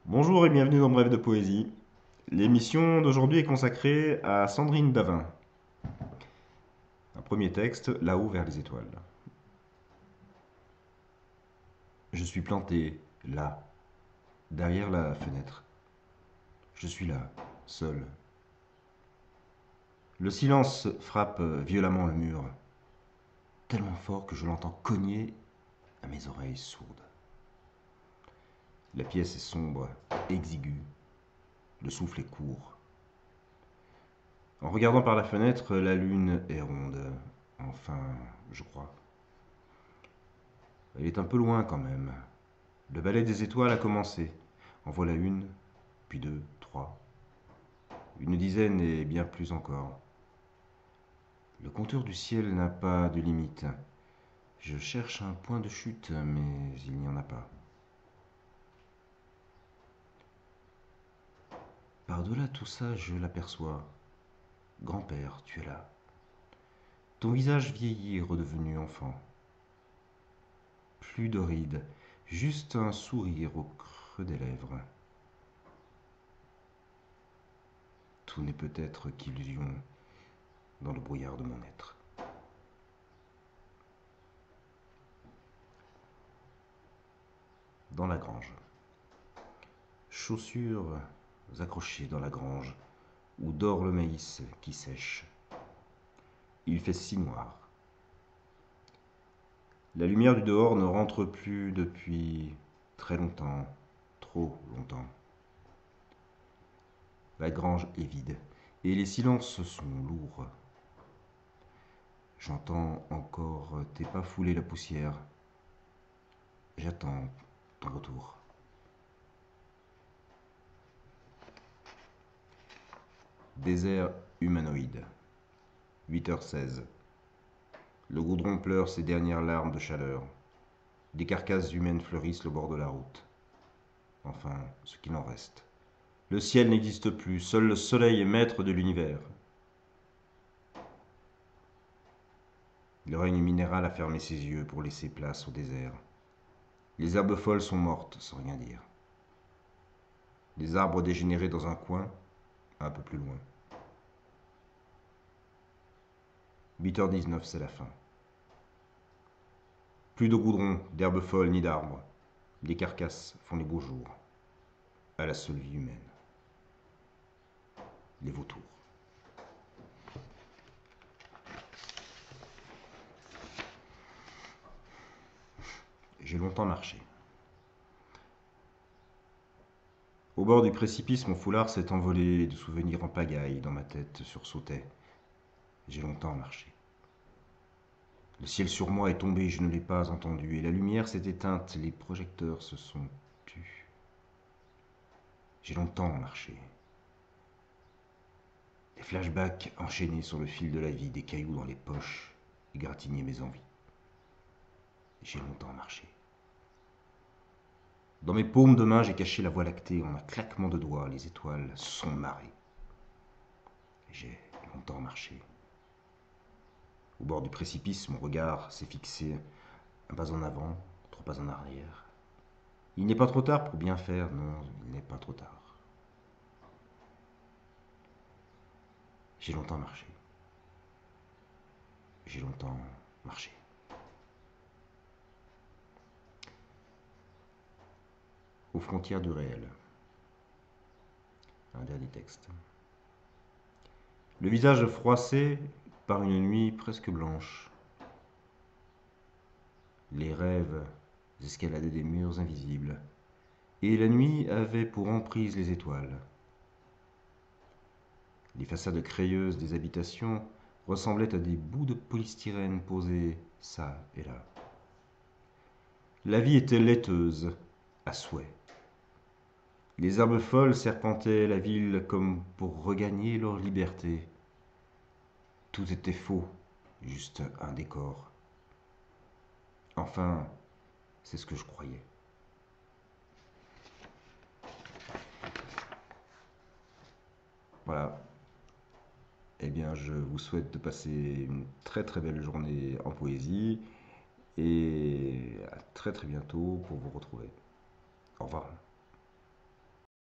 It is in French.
Bonjour et bienvenue dans Bref de Poésie. L'émission d'aujourd'hui est consacrée à Sandrine Davin. Un premier texte, Là-haut vers les étoiles. Je suis planté, là, derrière la fenêtre. Je suis là, seul. Le silence frappe violemment le mur, tellement fort que je l'entends cogner à mes oreilles sourdes. La pièce est sombre, exiguë. Le souffle est court. En regardant par la fenêtre, la lune est ronde. Enfin, je crois. Elle est un peu loin quand même. Le ballet des étoiles a commencé. En voilà une, puis deux, trois. Une dizaine et bien plus encore. Le contour du ciel n'a pas de limite. Je cherche un point de chute, mais il n'y en a pas. Par-delà tout ça, je l'aperçois. Grand-père, tu es là. Ton visage vieilli est redevenu enfant. Plus de rides, juste un sourire au creux des lèvres. Tout n'est peut-être qu'illusion dans le brouillard de mon être. Dans la grange. Chaussures accrochées dans la grange, où dort le maïs qui sèche. Il fait si noir. La lumière du dehors ne rentre plus depuis très longtemps, trop longtemps. La grange est vide, et les silences sont lourds. J'entends encore tes pas fouler la poussière. J'attends ton retour. Désert humanoïde. 8h16. Le goudron pleure ses dernières larmes de chaleur. Des carcasses humaines fleurissent le bord de la route. Enfin, ce qu'il en reste. Le ciel n'existe plus, seul le soleil est maître de l'univers. Le règne minéral a fermé ses yeux pour laisser place au désert. Les herbes folles sont mortes sans rien dire. Des arbres dégénérés dans un coin, un peu plus loin. 8h19, c'est la fin. Plus de goudron, d'herbes folles ni d'arbres. Les carcasses font les beaux jours. À la seule vie humaine. Les vautours. J'ai longtemps marché. Au bord du précipice, mon foulard s'est envolé de souvenirs en pagaille, dans ma tête sursautait. J'ai longtemps marché. Le ciel sur moi est tombé, je ne l'ai pas entendu, et la lumière s'est éteinte, les projecteurs se sont tus. J'ai longtemps marché. Des flashbacks enchaînés sur le fil de la vie, des cailloux dans les poches, égratignaient mes envies. J'ai longtemps marché. Dans mes paumes de main, j'ai caché la voie lactée. En un claquement de doigts, les étoiles sont marrées. J'ai longtemps marché. Au bord du précipice, mon regard s'est fixé un pas en avant, trois pas en arrière. Il n'est pas trop tard pour bien faire, non, il n'est pas trop tard. J'ai longtemps marché. J'ai longtemps marché. Aux frontières du réel. Un dernier texte. Le visage froissé par une nuit presque blanche. Les rêves escaladaient des murs invisibles. Et la nuit avait pour emprise les étoiles. Les façades crayeuses des habitations ressemblaient à des bouts de polystyrène posés çà et là. La vie était laiteuse, à souhait. Les herbes folles serpentaient la ville comme pour regagner leur liberté. Tout était faux, juste un décor. Enfin, c'est ce que je croyais. Voilà. Eh bien, je vous souhaite de passer une très très belle journée en poésie et à très très bientôt pour vous retrouver. Au revoir.